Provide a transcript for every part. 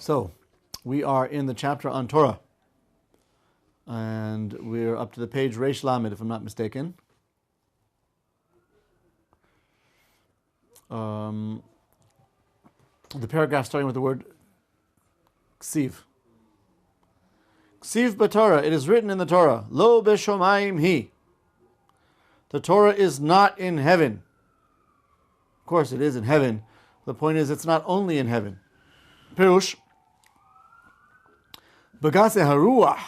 So, we are in the chapter on Torah, and we're up to the page Reish Lamed, if I'm not mistaken. The paragraph starting with the word Ksiv. Ksiv b'Torah, it is written in the Torah, Lo b'shomayim hi. The Torah is not in heaven. Of course, it is in heaven. The point is, it's not only in heaven. Pirush, Bagase haruach.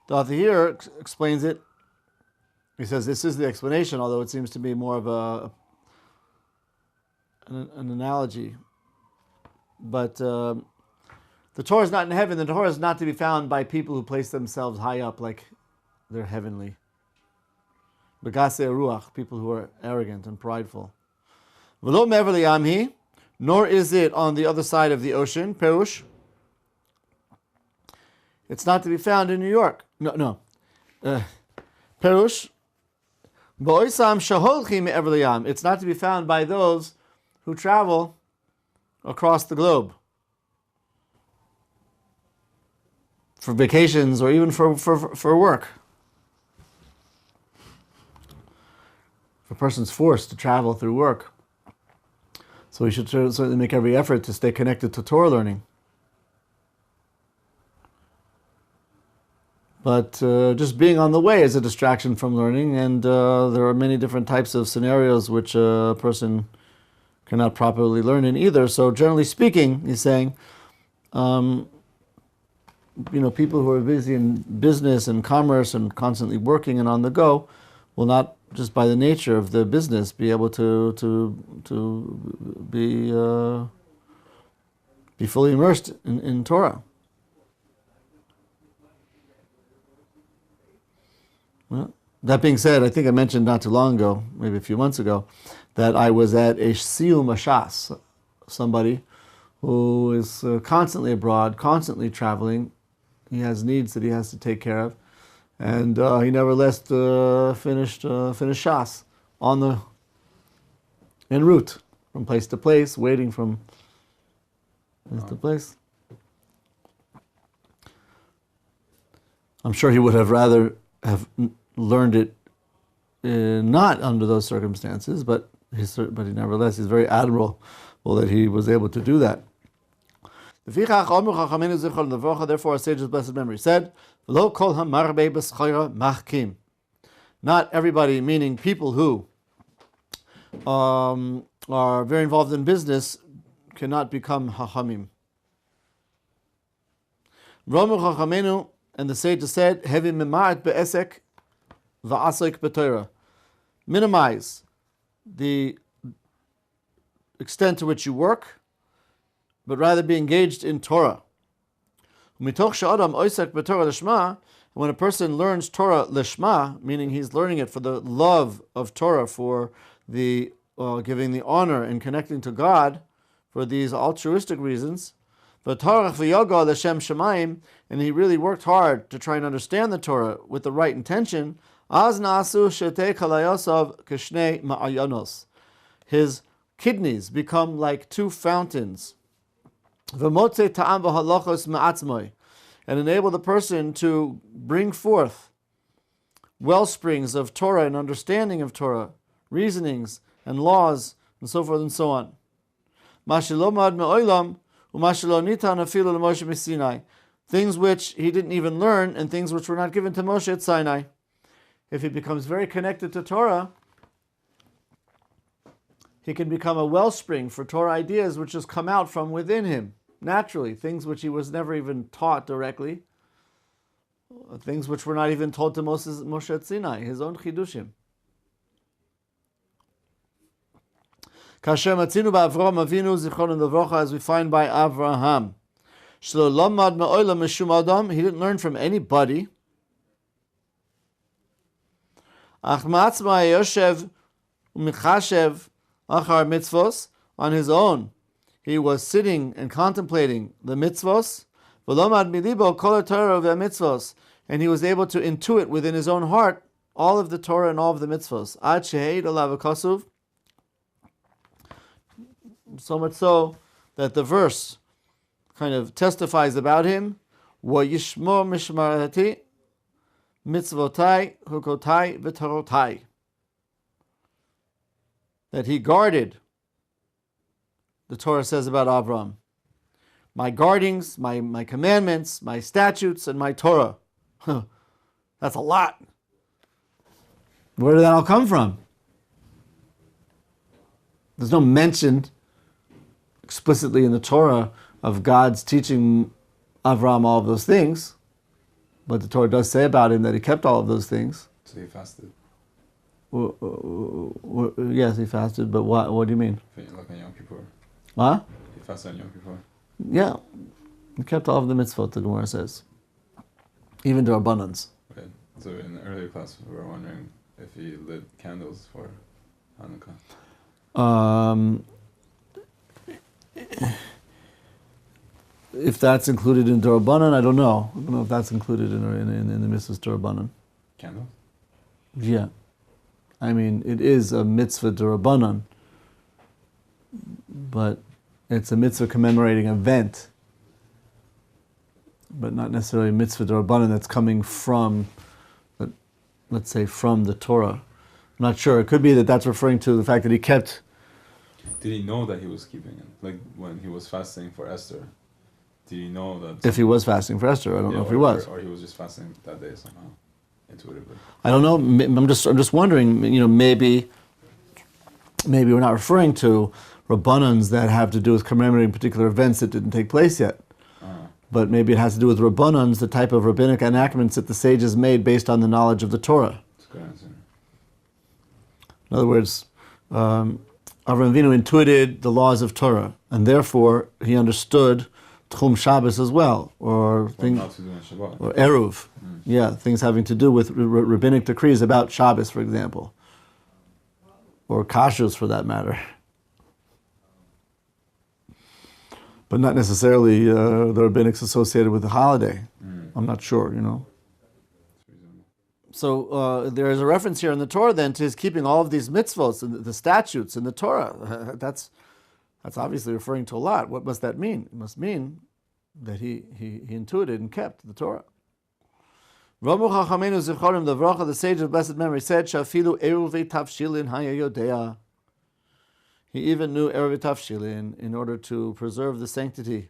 The author here explains it. He says this is the explanation, although it seems to be more of an analogy. But the Torah is not in heaven. The Torah is not to be found by people who place themselves high up like they're heavenly. Bagase haruach, people who are arrogant and prideful. V'lo me'aver liyamhi, nor is it on the other side of the ocean. Perush. It's not to be found in New York. No. Perush. Bo'isam shaholchi me'aver liyam. It's not to be found by those who travel across the globe for vacations or even for work. If a person's forced to travel through work, so we should certainly make every effort to stay connected to Torah learning. But just being on the way is a distraction from learning, and there are many different types of scenarios which a person cannot properly learn in either. So generally speaking, he's saying, people who are busy in business and commerce and constantly working and on the go will not, just by the nature of the business, be able to be fully immersed in Torah. Well, that being said, I think I mentioned not too long ago, maybe a few months ago, that I was at a siyum ashas, somebody who is constantly abroad, constantly traveling. He has needs that he has to take care of. And he nevertheless finished Shas en route from place to place, waiting from place to place. I'm sure he would have rather have learned it not under those circumstances, but nevertheless he's very admirable that he was able to do that. Therefore, our sage's blessed memory said, "Lo kol hamarbe b'schayra machkim." Not everybody, meaning people who are very involved in business, cannot become hachamim. Romu chachamenu, and the sages said, "Hevi mimaat be'esek va'asik b'Torah." Minimize the extent to which you work, but rather be engaged in Torah. When a person learns Torah lishma, meaning he's learning it for the love of Torah, for the giving the honor and connecting to God, for these altruistic reasons, and he really worked hard to try and understand the Torah with the right intention, his kidneys become like two fountains, and enable the person to bring forth well springs of Torah and understanding of Torah, reasonings and laws, and so forth and so on. Things which he didn't even learn, and things which were not given to Moshe at Sinai. If he becomes very connected to Torah, he can become a wellspring for Torah ideas which just come out from within him. Naturally, things which he was never even taught directly, things which were not even told to Moshe at Sinai, his own chidushim. Kasher matzinu ba'Avraham Avinu zichron levrocha, as we find by Avraham, shelo lamad me'olam mishum adam, he didn't learn from anybody. Ach ma'atzma yoshev u'michashev achar mitzvos, on his own. He was sitting and contemplating the mitzvos, and he was able to intuit within his own heart all of the Torah and all of the mitzvos. So much so that the verse kind of testifies about him. Yishmor mishmarati mitzvotai hukotai v'torotai. That he guarded, the Torah says about Avram, my guardings, my commandments, my statutes, and my Torah. That's a lot. Where did that all come from? There's no mention explicitly in the Torah of God's teaching Avram all of those things, but the Torah does say about him that he kept all of those things. So he fasted. Yes, he fasted, but what do you mean? Like on Yom Kippur. What? He fasted on Yom Kippur. Yeah, he kept all of the mitzvot, the Gemara says. Even the Rabbanans. Okay. So in the earlier class, we were wondering if he lit candles for Hanukkah. If that's included in Durabanan, I don't know. I don't know if that's included in the mitzvahs Durabanan. Candles? Yeah. I mean, it is a mitzvah Durabanan, but it's a mitzvah commemorating an event, but not necessarily a mitzvah Durabanan that's coming from, let's say, from the Torah. I'm not sure. It could be that that's referring to the fact that he kept. Did he know that he was keeping it? Like when he was fasting for Esther, did he know that? If he was fasting for Esther, I don't know if he was. Or he was just fasting that day somehow, intuitively. I don't know. I'm just wondering. Maybe we're not referring to Rabbanans that have to do with commemorating particular events that didn't take place yet. But maybe it has to do with Rabbanans, the type of rabbinic enactments that the sages made based on the knowledge of the Torah. That's a good answer. In other words, Avraham Avinu intuited the laws of Torah, and therefore he understood Tchum Shabbos as well, or Eruv. Yeah, things having to do with rabbinic decrees about Shabbos, for example, or kashrus for that matter. But not necessarily the rabbinics associated with the holiday. I'm not sure, So there is a reference here in the Torah then to his keeping all of these mitzvot and the statutes in the Torah. That's obviously referring to a lot. What must that mean? It must mean that he intuited and kept the Torah. Ramu Chachamenu Zichorim, the Vracha, the sage of blessed memory, said, Shafilu Eruvi Tavshilin Haya Yodea. He even knew Eruvi Tavshilin in order to preserve the sanctity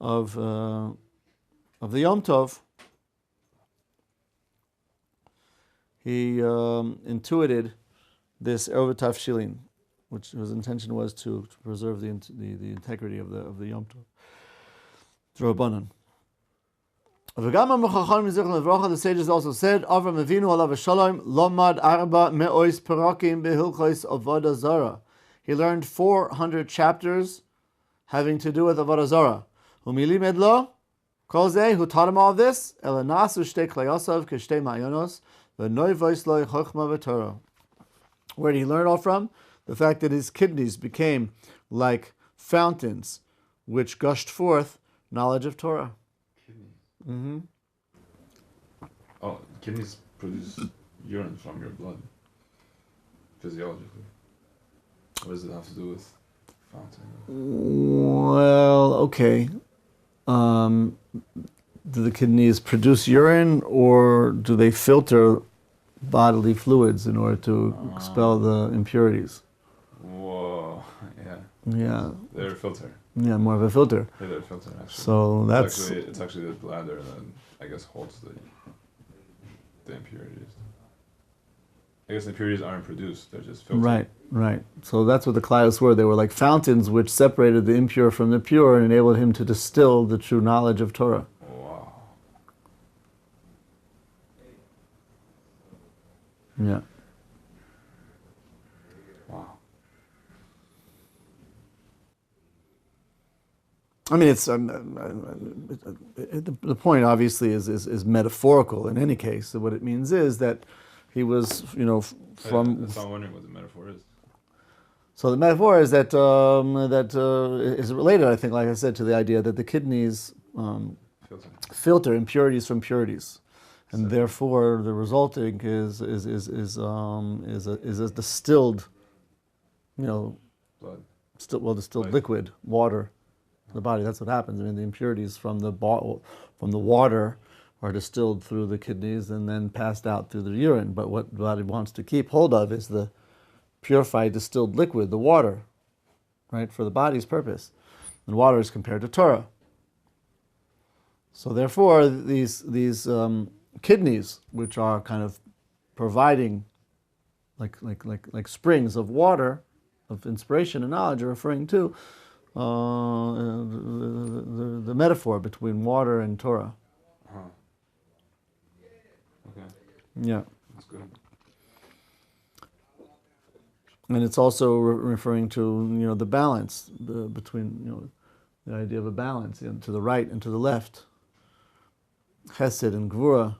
of the Yom Tov. He intuited this Eruv Tavshilin, which his intention was to preserve the integrity of the Yom Tov. Rabbanan. The sages also said, Avram Avinu alav shalom lomad arba me'ois perakim behilchos avodah zara. He learned 400 chapters having to do with avodah zara. Umili medlo kol zeh, who taught him all this? Elanasu shtei klayosav keshtei ma'ayonos v'noi vois lo chochma v'torah. Where did he learn all from? The fact that his kidneys became like fountains which gushed forth knowledge of Torah. Kidneys. Mm-hmm. Oh, kidneys produce urine from your blood, physiologically. What does it have to do with fountain? Well, okay. Do the kidneys produce urine, or do they filter bodily fluids in order to expel the impurities? Whoa, yeah. Yeah. They're a filter. Yeah, more of a filter. Yeah, they're a filter, actually. So that's... It's actually the bladder that, I guess, holds the impurities. I guess the impurities aren't produced, they're just filtered. Right. So that's what the clouds were. They were like fountains which separated the impure from the pure and enabled him to distill the true knowledge of Torah. Wow. Yeah. Wow. I mean, it's the point obviously is metaphorical in any case. So what it means is that he was, from. That's why I'm wondering what the metaphor is. So the metaphor is that is related, I think, like I said, to the idea that the kidneys filter impurities from purities, and therefore the resulting is a distilled, blood. distilled liquid, water. the body. That's what happens. I mean, the impurities from the water are distilled through the kidneys and then passed out through the urine. But what the body wants to keep hold of is the purified distilled liquid, the water, right, for the body's purpose. And water is compared to Torah. So therefore, these kidneys, which are kind of providing like springs of water, of inspiration and knowledge, are referring to the metaphor between water and Torah. Okay. Yeah. That's good. And it's also referring to the balance between the idea of a balance to the right and to the left, Chesed and Gvura.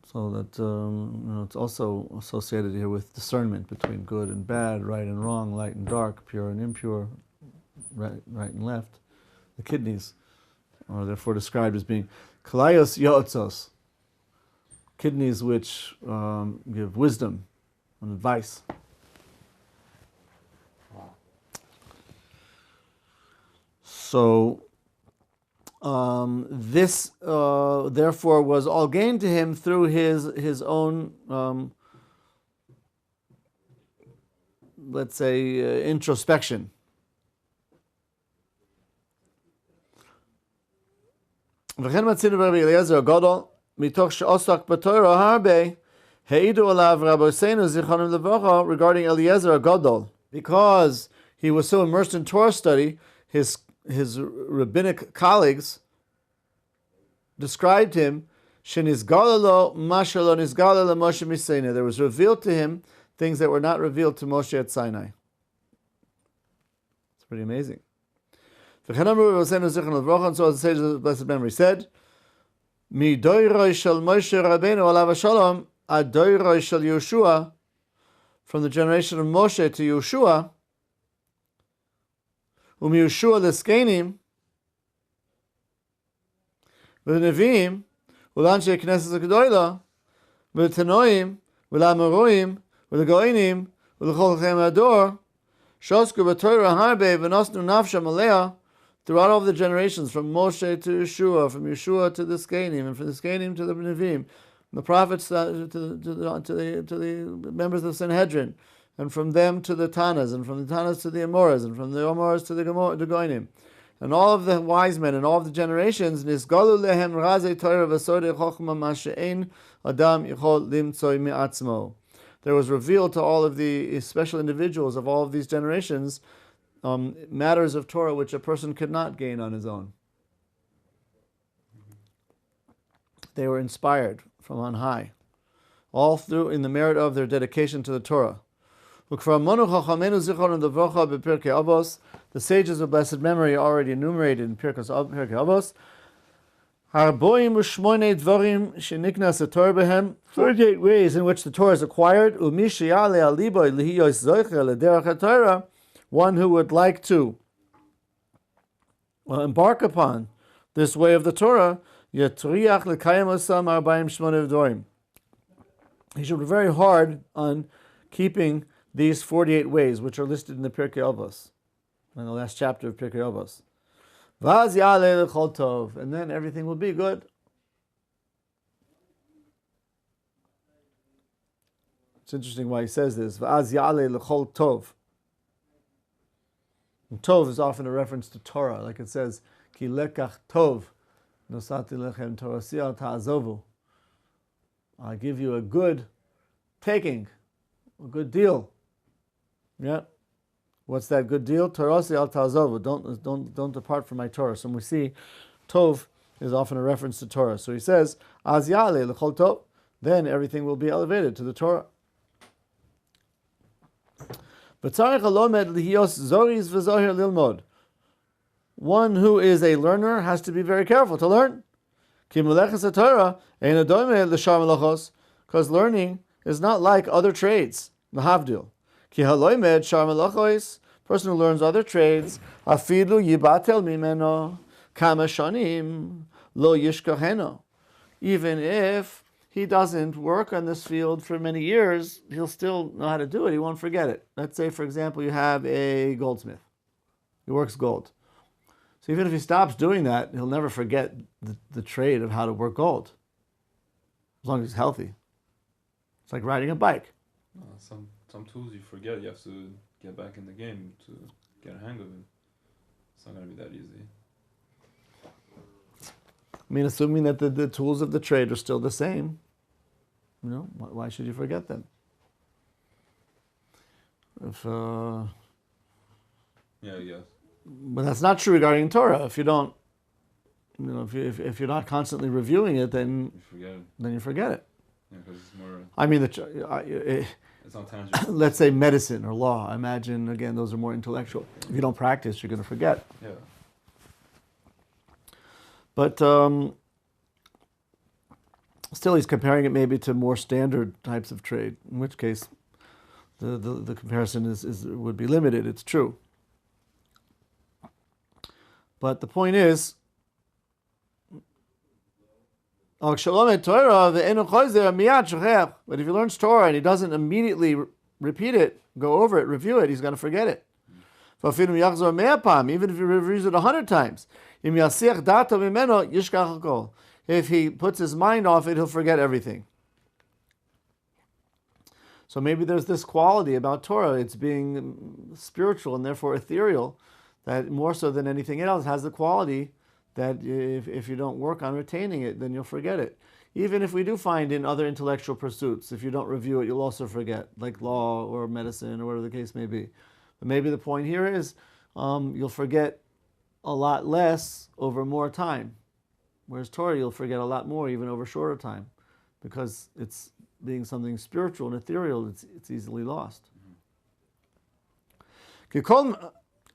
So that it's also associated here with discernment between good and bad, right and wrong, light and dark, pure and impure, right and left. The kidneys are therefore described as being kalayos yotzos, kidneys which give wisdom and advice. So this therefore was all gained to him through his own let's say introspection. וכן מצינו ברבי אליעזר הגדול מתוך שעוסק בתורה הרבה העידו עליו רבותינו זיכרונם לברכה regarding Eliezer HaGadol, because he was so immersed in Torah study. His rabbinic colleagues described him, Shenizgalalo Mashalo Nizgalala Moshe Misaina. There was revealed to him things that were not revealed to Moshe at Sinai. It's pretty amazing. And so as the sages of blessed memory said, Mi doiroi shel Moshe Rabbeinu alav hashalom ad doiroi shel Yeshua, from the generation of Moshe to Yeshua, Yeshua l'skenim, v'neviim, v'lanshe knesset ha'gedola, v'tanoim, v'la'amorim, v'l'goinim, v'l'chol chem ador, shosku b'torah harbe, v'nosnu nafsham alea, throughout all the generations, from Moshe to Yeshua, from Yeshua to the Skenim, and from the Skenim to the Nevi'im, the prophets to the members of the Sanhedrin, and from them to the Tanas, and from the Tanas to the Amoras, and from the Amoras to the Goinim, and all of the wise men and all of the generations, Nisgalu lehem razei Torah v'sodei chochma ma'she'ein adam yichol limtzoi mi'atzmo. There was revealed to all of the special individuals of all of these generations matters of Torah which a person could not gain on his own. They were inspired from on high, all through in the merit of their dedication to the Torah. The sages of blessed memory are already enumerated in Pirkei Avos. 38 ways in which the Torah is acquired. One who would like to embark upon this way of the Torah, he should be very hard on keeping these 48 ways, which are listed in the Pirkei Avos, in the last chapter of Pirkei Avos. And then everything will be good. It's interesting why he says this. And tov is often a reference to Torah, like it says, Ki lekach tov nosati lechem torasi al ta'azovu. I give you a good taking, a good deal. Yeah. What's that good deal? Torasi al ta'azovu. Don't depart from my Torah. So we see tov is often a reference to Torah. So he says, Az ya'ale l'chol tov. Then everything will be elevated to the Torah. One who is a learner has to be very careful to learn. Because learning is not like other trades. Person who learns other trades, even if he doesn't work on this field for many years, he'll still know how to do it. He won't forget it. Let's say, for example, you have a goldsmith. He works gold. So even if he stops doing that, he'll never forget the trade of how to work gold, as long as he's healthy. It's like riding a bike. Some tools you forget. You have to get back in the game to get a hang of it. It's not going to be that easy. I mean, assuming that the tools of the trade are still the same, why should you forget them? Yes. But that's not true regarding Torah. If you don't, if you're not constantly reviewing it, then You forget it. then you forget it. Yeah, because it's more. I mean, It's not tangible. let's say medicine or law. I imagine, again, those are more intellectual. If you don't practice, you're going to forget. Yeah. But still, he's comparing it maybe to more standard types of trade, in which case the comparison would be limited. It's true. But the point is, but if he learns Torah and he doesn't immediately repeat it, go over it, review it, he's going to forget it. Even if he reviews it 100 times, if he puts his mind off it, he'll forget everything. So maybe there's this quality about Torah, it's being spiritual and therefore ethereal, that more so than anything else has the quality that if you don't work on retaining it, then you'll forget it. Even if we do find in other intellectual pursuits, if you don't review it, you'll also forget, like law or medicine or whatever the case may be. But maybe the point here is you'll forget a lot less over more time. Whereas Torah, you'll forget a lot more even over shorter time, because it's being something spiritual and ethereal, it's easily lost.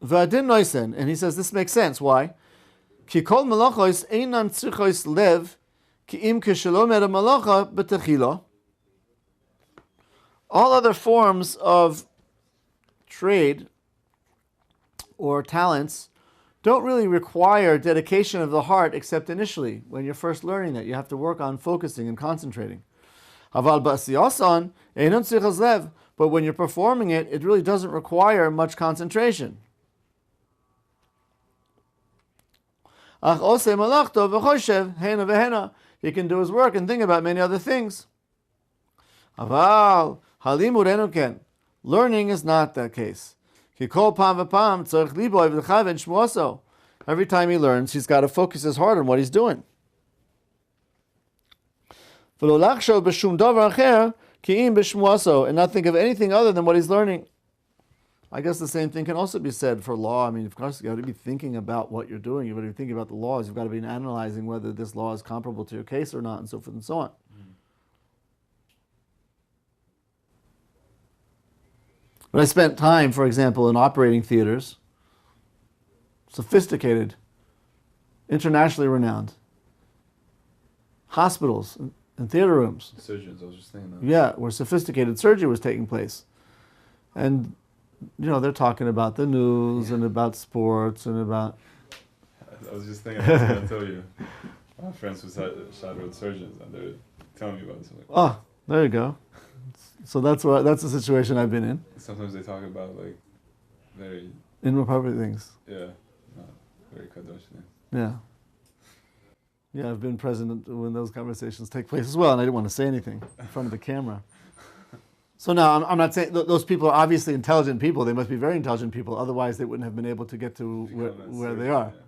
And he says this makes sense. Why? All other forms of trade or talents don't really require dedication of the heart except initially. When you're first learning that, you have to work on focusing and concentrating. But when you're performing it, it really doesn't require much concentration. He can do his work and think about many other things. Learning is not that case. Every time he learns, he's got to focus his heart on what he's doing. And not think of anything other than what he's learning. I guess the same thing can also be said for law. I mean, of course, you've got to be thinking about what you're doing. You've got to be thinking about the laws. You've got to be analyzing whether this law is comparable to your case or not, and so forth and so on. But I spent time, for example, in operating theaters, sophisticated, internationally renowned, hospitals and theater rooms. Surgeons, I was just thinking that. Yeah, where sophisticated surgery was taking place. And, they're talking about the news and about sports and about... I was just thinking, I was going to tell you. My friends who shadowed surgeons, and they were telling me about this. Like, oh, there you go. So that's the situation I've been in. Sometimes they talk about, like, very... inappropriate things. Yeah, not very Kadosh. Yeah. Yeah, I've been present when those conversations take place as well, and I didn't want to say anything in front of the camera. So now, I'm not saying those people are obviously intelligent people. They must be very intelligent people. Otherwise, they wouldn't have been able to get to where they are. Yeah.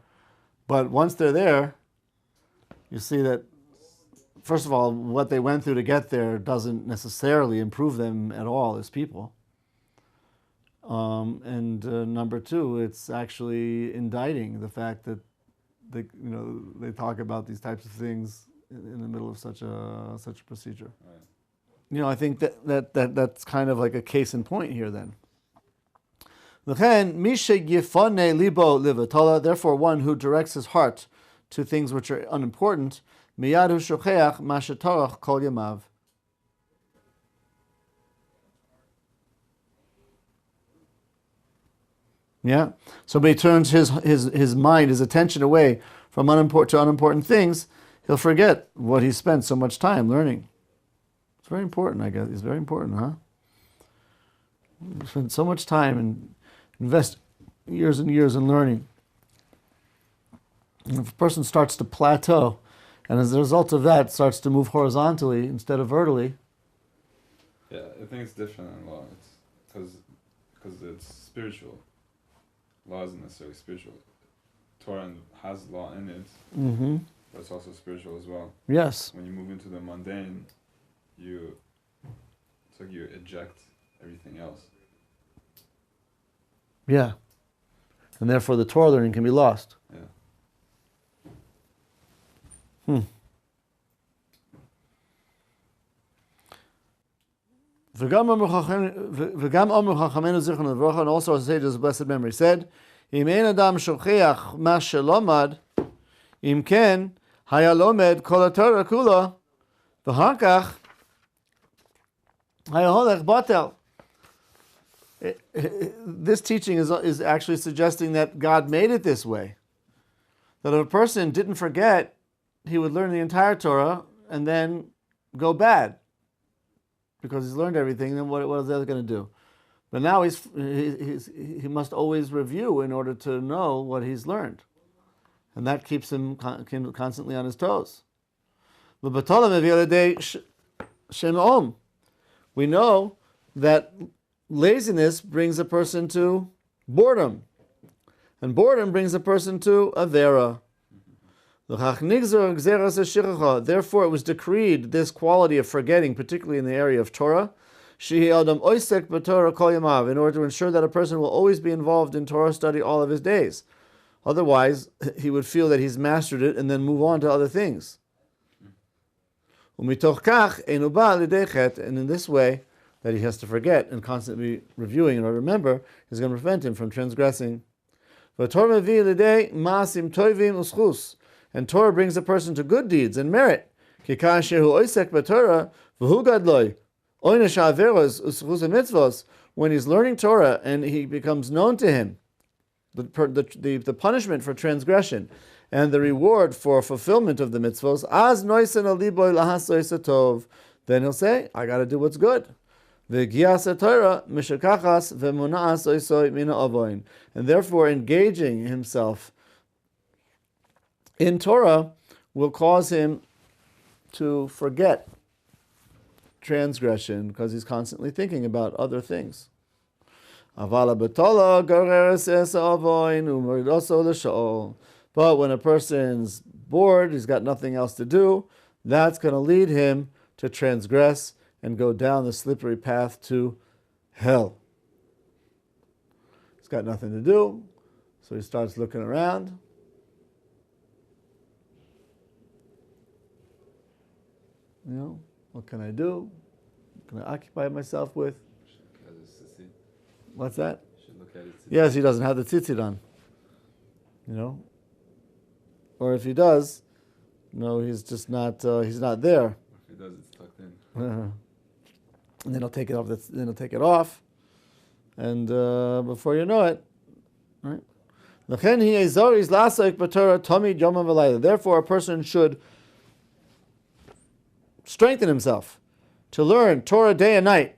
But once they're there, you see that, first of all, what they went through to get there doesn't necessarily improve them at all as people. And number two, it's actually indicting the fact that they talk about these types of things in the middle of such a procedure. Right. I think that's kind of like a case in point here then. Therefore, one who directs his heart to things which are unimportant, miyad hu shocheach ma shetorach kol yamav. Yeah. So when he turns his mind, his attention away from unimportant things, he'll forget what he spent so much time learning. It's very important, I guess. It's very important, huh? You spend so much time and invest years and years in learning. If a person starts to plateau, and as a result of that starts to move horizontally instead of vertically. Yeah, I think it's different in law. It's because it's spiritual. Law isn't necessarily spiritual. Torah has law in it, Mm-hmm. but it's also spiritual as well. Yes. When you move into the mundane, it's like you eject everything else. Yeah. And therefore the Torah learning can be lost. Yeah. V'gam Omer Chachamenu Zichron Levracha, and also our sages of blessed memory said, Im ein adam shocheach ma shelomad, im ken haya lomed kol haTorah kula, v'har kach haya holech batel. This teaching is actually suggesting that God made it this way. That if a person didn't forget, he would learn the entire Torah and then go bad. Because he's learned everything, then what is that going to do? But now he must always review in order to know what he's learned. And that keeps him constantly on his toes. We know that laziness brings a person to boredom. And boredom brings a person to avera. Therefore, it was decreed this quality of forgetting, particularly in the area of Torah, in order to ensure that a person will always be involved in Torah study all of his days. Otherwise, he would feel that he's mastered it and then move on to other things. And in this way, that he has to forget and constantly reviewing in order to remember, is going to prevent him from transgressing. And Torah brings a person to good deeds and merit. When he's learning Torah and he becomes known to him, the punishment for transgression and the reward for fulfillment of the mitzvos, then he'll say, I got to do what's good. And therefore engaging himself in Torah will cause him to forget transgression because he's constantly thinking about other things. But when a person's bored, he's got nothing else to do, that's going to lead him to transgress and go down the slippery path to hell. He's got nothing to do, so he starts looking around. You know, what can I do? What can I occupy myself with? What's that? Yes, he doesn't have the tzitzit on. You know? Or if he does, no, he's just not, he's not there. If he does, it's tucked in. And then he'll take it off, then he'll take it off. And before you know it, right? Therefore, a person should strengthen himself to learn Torah day and night.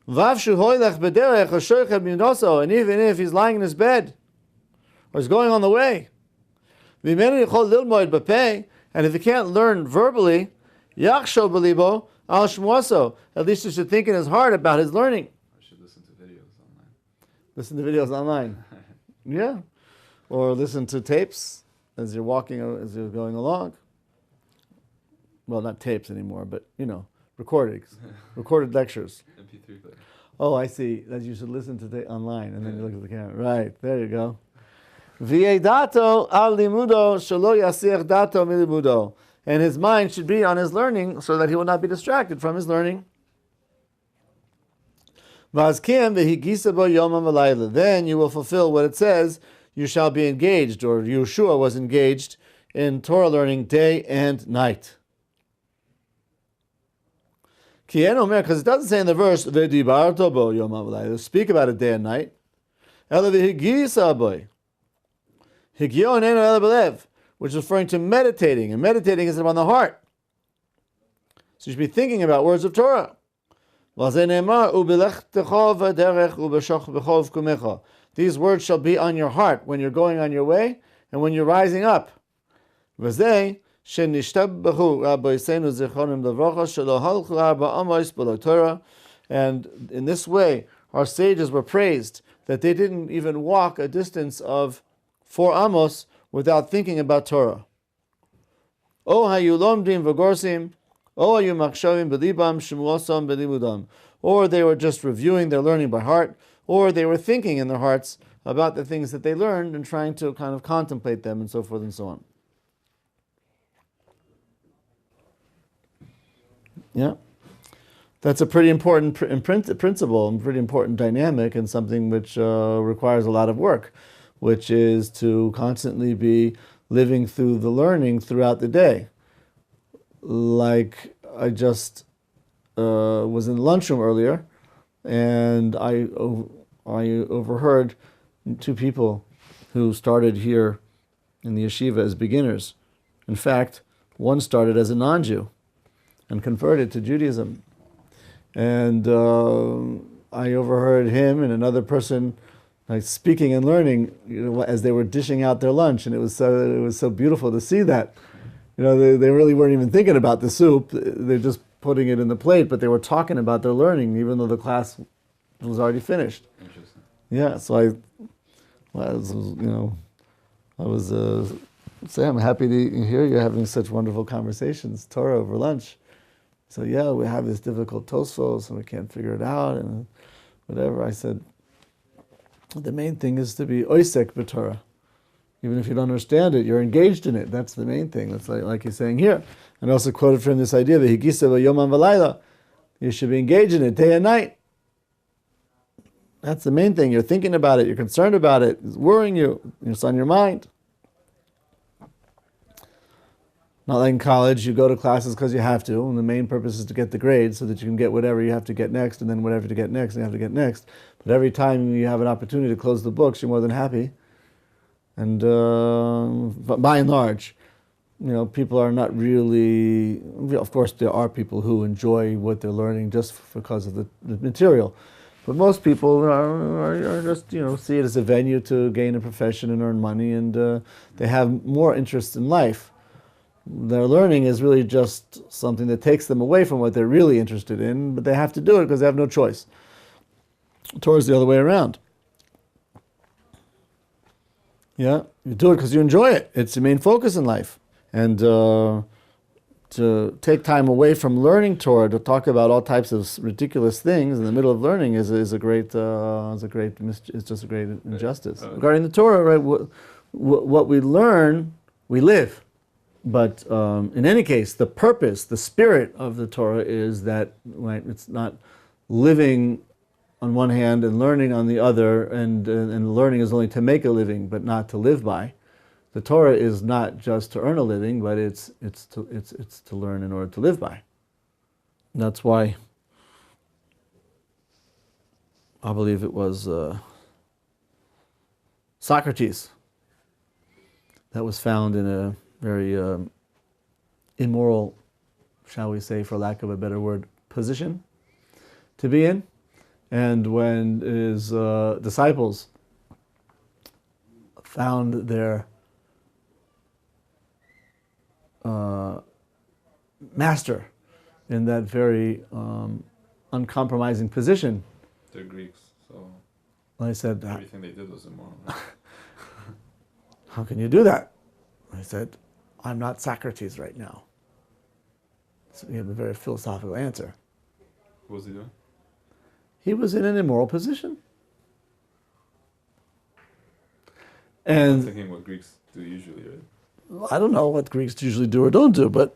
And even if he's lying in his bed or he's going on the way. And if he can't learn verbally, at least he should think in his heart about his learning. I should listen to videos online. Listen to videos online. Yeah. Or listen to tapes as you're walking, as you're going along. Well, not tapes anymore, but, you know, recorded lectures. MP3 player. Oh, I see. That you should listen to online, and then you look at the camera. Right, there you go. And his mind should be on his learning so that he will not be distracted from his learning. Then you will fulfill what it says, you shall be engaged, or Yeshua was engaged in Torah learning day and night. Because it doesn't say in the verse, speak about it day and night. Which is referring to meditating, and meditating is upon the heart. So you should be thinking about words of Torah. These words shall be on your heart when you're going on your way, and when you're rising up. V'zeh shenishtabbachu rabbeinu zichronim levracha shelo halchu arba amos b'lo Torah. And in this way, our sages were praised that they didn't even walk a distance of 4 amos without thinking about Torah. O hayu lomdim v'gorsim, o hayu machshavim b'libam shmuosam b'limudam. Or they were just reviewing their learning by heart, or they were thinking in their hearts about the things that they learned and trying to kind of contemplate them and so forth and so on. Yeah. That's a pretty important principle and pretty important dynamic, and something which requires a lot of work, which is to constantly be living through the learning throughout the day. Like I just was in the lunchroom earlier, and I overheard 2 people who started here in the yeshiva as beginners. In fact, one started as a non-Jew and converted to Judaism. And I overheard him and another person like speaking and learning, as they were dishing out their lunch, and it was so beautiful to see that. They really weren't even thinking about the soup; they're just putting it in the plate, but they were talking about their learning, even though the class was already finished. Interesting. Yeah, so I was say I'm happy to hear you're having such wonderful conversations, Torah over lunch. So yeah, we have this difficult Tosfos and we can't figure it out and whatever. I said, the main thing is to be oisek b'Torah. Even if you don't understand it, you're engaged in it. That's the main thing. That's like he's saying here. And also quoted from this idea, v'higisa v'yomam v'layla. You should be engaged in it day and night. That's the main thing. You're thinking about it. You're concerned about it. It's worrying you. It's on your mind. Not like in college, you go to classes because you have to, and the main purpose is to get the grades so that you can get whatever you have to get next, and then whatever to get next, and you have to get next. But every time you have an opportunity to close the books, you're more than happy. And but by and large, people are not really. Of course, there are people who enjoy what they're learning just because of the material, but most people are just see it as a venue to gain a profession and earn money, and they have more interest in life. Their learning is really just something that takes them away from what they're really interested in, but they have to do it because they have no choice. Torah is the other way around. Yeah, you do it because you enjoy it. It's your main focus in life. And to take time away from learning Torah to talk about all types of ridiculous things in the middle of learning is a great injustice. Regarding the Torah, right? What we learn, we live. But in any case, the purpose, the spirit of the Torah is that it's not living on one hand and learning on the other, and learning is only to make a living, but not to live by. The Torah is not just to earn a living, but it's to learn in order to live by. And that's why I believe it was Socrates that was found in a very immoral, shall we say, for lack of a better word, position to be in. And when his disciples found their master in that very uncompromising position, they're Greeks, so I said, everything they did was immoral. how can you do that? I said, I'm not Socrates right now. So he had a very philosophical answer. What was he doing? He was in an immoral position. And I'm thinking what Greeks do usually, right? I don't know what Greeks usually do or don't do, but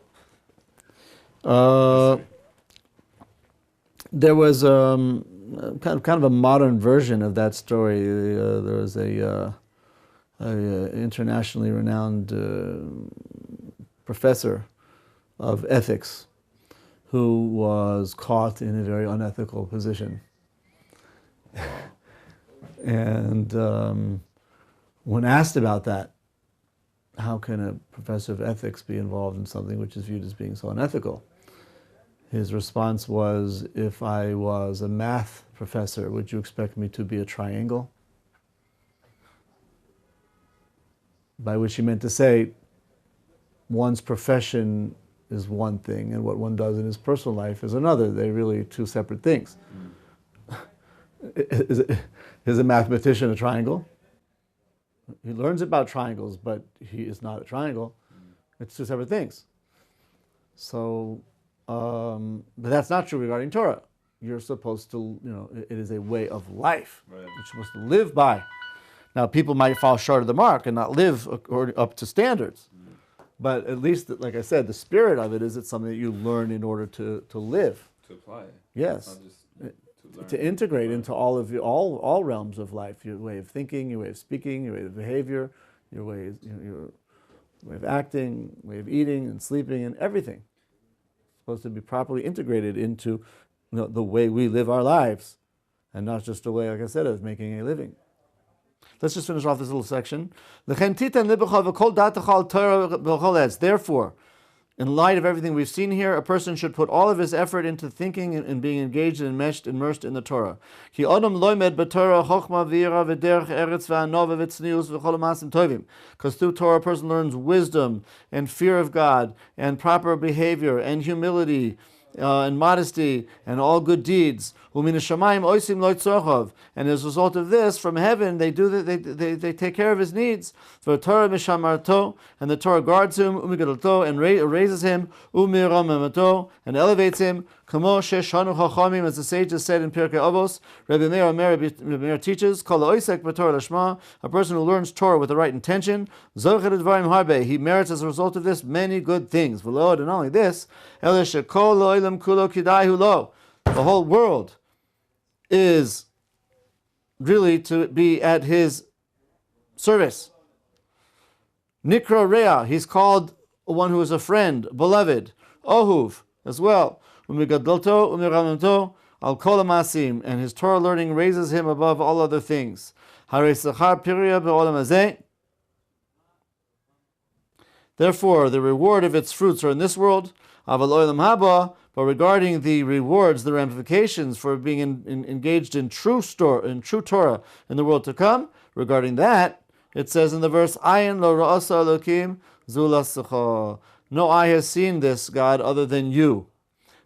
there was kind of a modern version of that story. There was a internationally renowned professor of ethics who was caught in a very unethical position. And when asked about that, how can a professor of ethics be involved in something which is viewed as being so unethical? His response was, if I was a math professor, would you expect me to be a triangle? by which he meant to say one's profession is one thing and what one does in his personal life is another. They're really two separate things. Is a mathematician a triangle? He learns about triangles, but he is not a triangle. It's two separate things. So, but that's not true regarding Torah. You're supposed to, it is a way of life. Right. You're supposed to live by. Now, people might fall short of the mark and not live up to standards. But at least, like I said, the spirit of it is it's something that you learn in order to live. To apply it. Yes. Not just to learn. To integrate into all realms of life, your way of thinking, your way of speaking, your way of behavior, your way of acting, way of eating and sleeping and everything. It's supposed to be properly integrated into the way we live our lives, and not just a way, like I said, of making a living. Let's just finish off this little section. Therefore, in light of everything we've seen here, a person should put all of his effort into thinking and being engaged and immersed in the Torah. Because through Torah, a person learns wisdom and fear of God and proper behavior and humility and modesty and all good deeds. And as a result of this, from heaven, they take care of his needs. And the Torah guards him and raises him and elevates him. As the sages said in Pirkei Avos, Rabbi Meir teaches, a person who learns Torah with the right intention, he merits as a result of this many good things. And not only this, the whole world is really to be at his service. Nikra Rea, he's called one who is a friend, beloved. Ohuv, as well. Umigadolto, umiramamto, al kol hamasim, and his Torah learning raises him above all other things. Harei sachar piria be'olam hazeh. Therefore, the reward of its fruits are in this world. Aval olam haba, but regarding the rewards, the ramifications for being engaged in true Torah in the world to come, regarding that, it says in the verse, Ayin lo ra'asa elokim zu lasecha. No eye has seen this, God, other than you.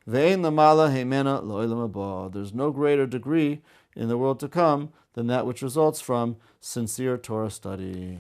Ve'ein lamala heimena lo'olam haba. There's no greater degree in the world to come than that which results from sincere Torah study.